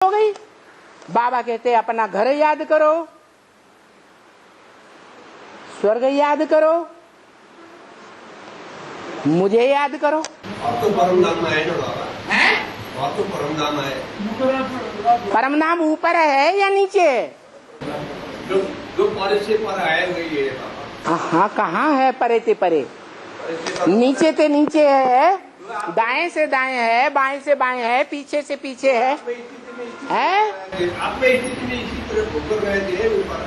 हो गई। बाबा कहते अपना घर याद करो, स्वर्ग याद करो, मुझे याद करो। अब तो परम धाम में है ना बाबा, हैं? अब तो परम धाम है। परम धाम ऊपर है या नीचे? जो परे से पर आए वही है बाबा। हाँ, कहाँ है परे से परे? नीचे से नीचे है, दाएं से दाएं है, बाएं से बाएं है, पीछे से पीछे है। आप में स्थिति में इसी तरह भूकर गए थे ऊपर।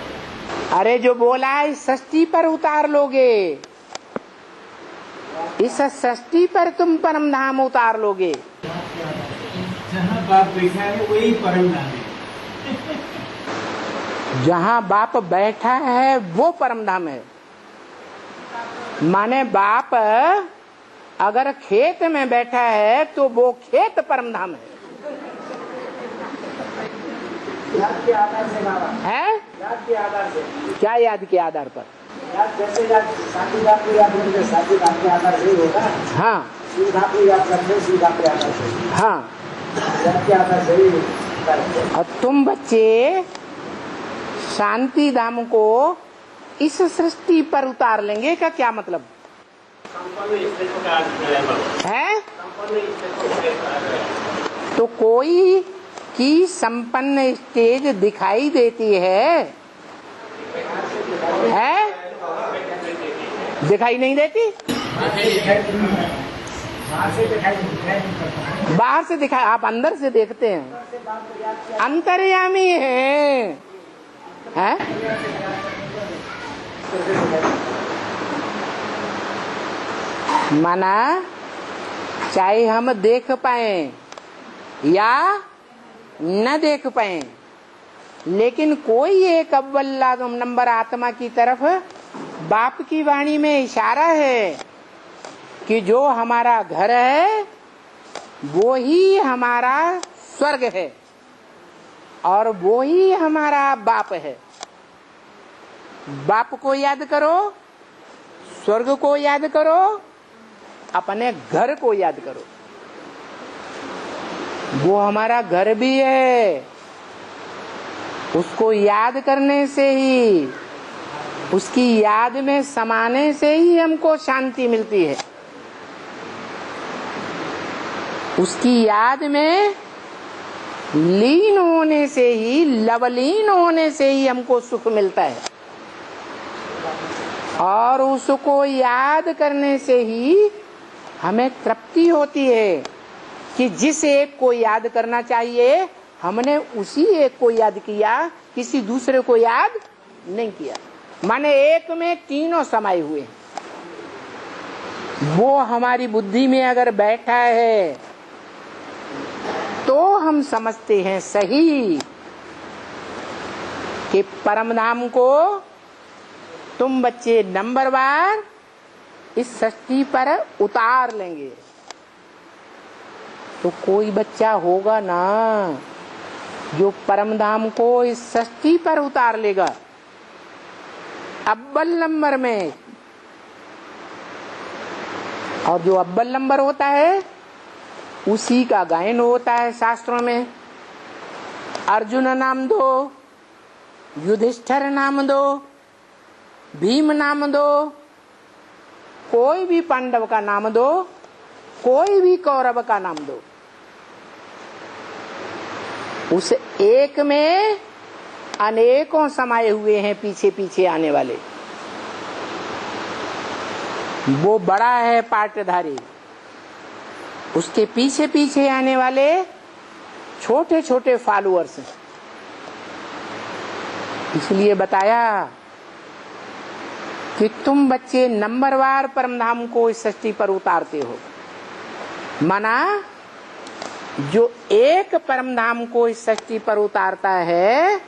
अरे जो बोला इस षष्ठी पर उतार लोगे, इस षष्ठी पर तुम परम धाम उतार लोगे। जहाँ बाप बैठा है वही परम धाम है। जहाँ बाप बैठा है वो परम धाम है। माने बाप अगर खेत में बैठा है तो वो खेत परम धाम है। याद के आधार से बाबा है? याद के आधार से क्या याद के आधार पर? याद जैसे याद शादी बाप को याद करते शादी बाप के आधार से ही होगा। हाँ शिव बाप को याद करते शिव बाप के आधार से। हाँ, याद के आधार से ही करते। और तुम बच्चे शांति धाम को इस सृष्टि पर उतार लेंगे का क्या मतलब है? तो कोई की संपन्न स्टेज दिखाई देती है? दिखाई नहीं देती? बाहर से दिखाई, आप अंदर से देखते हैं, अंतर्यामी है। माना चाहे हम देख पाए या न देख पाए, लेकिन कोई एक अव्वल नंबर आत्मा की तरफ बाप की वाणी में इशारा है कि जो हमारा घर है वो ही हमारा स्वर्ग है और वो ही हमारा बाप है। बाप को याद करो, स्वर्ग को याद करो, अपने घर को याद करो। वो हमारा घर भी है, उसको याद करने से ही, उसकी याद में समाने से ही हमको शांति मिलती है। उसकी याद में लीन होने से ही, लवलीन होने से ही हमको सुख मिलता है। और उसको याद करने से ही हमें तृप्ति होती है कि जिस एक को याद करना चाहिए हमने उसी एक को याद किया, किसी दूसरे को याद नहीं किया। माने एक में तीनों समाये हुए हैं। वो हमारी बुद्धि में अगर बैठा है तो हम समझते हैं सही कि परम धाम को तुम बच्चे नंबरवार इस सृष्टि पर उतार लेंगे। तो कोई बच्चा होगा ना जो परम धाम को इस सृष्टि पर उतार लेगा अव्वल नंबर में। और जो अव्वल नंबर होता है उसी का गायन होता है शास्त्रों में। अर्जुन नाम दो, युधिष्ठिर नाम दो, भीम नाम दो, कोई भी पांडव का नाम दो, कोई भी कौरव का नाम दो, उस एक में अनेकों समाये हुए हैं पीछे पीछे आने वाले। वो बड़ा है पाटधारी, उसके पीछे पीछे आने वाले छोटे छोटे फॉलोअर्स हैं। इसलिए बताया कि तुम बच्चे नंबरवार परम धाम को इस सृष्टि पर उतारते हो। माना जो एक परम धाम को इस सृष्टि पर उतारता है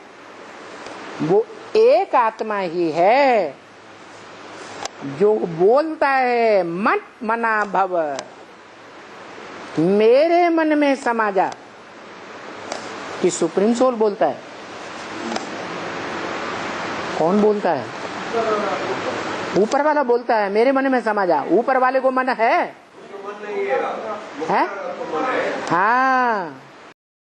वो एक आत्मा ही है जो बोलता है मत मना भव, मेरे मन में समा जा। कि सुप्रीम सोल बोलता है? कौन बोलता है? ऊपर वाला बोलता है मेरे मन में समा जा। ऊपर वाले को मन है? हाँ,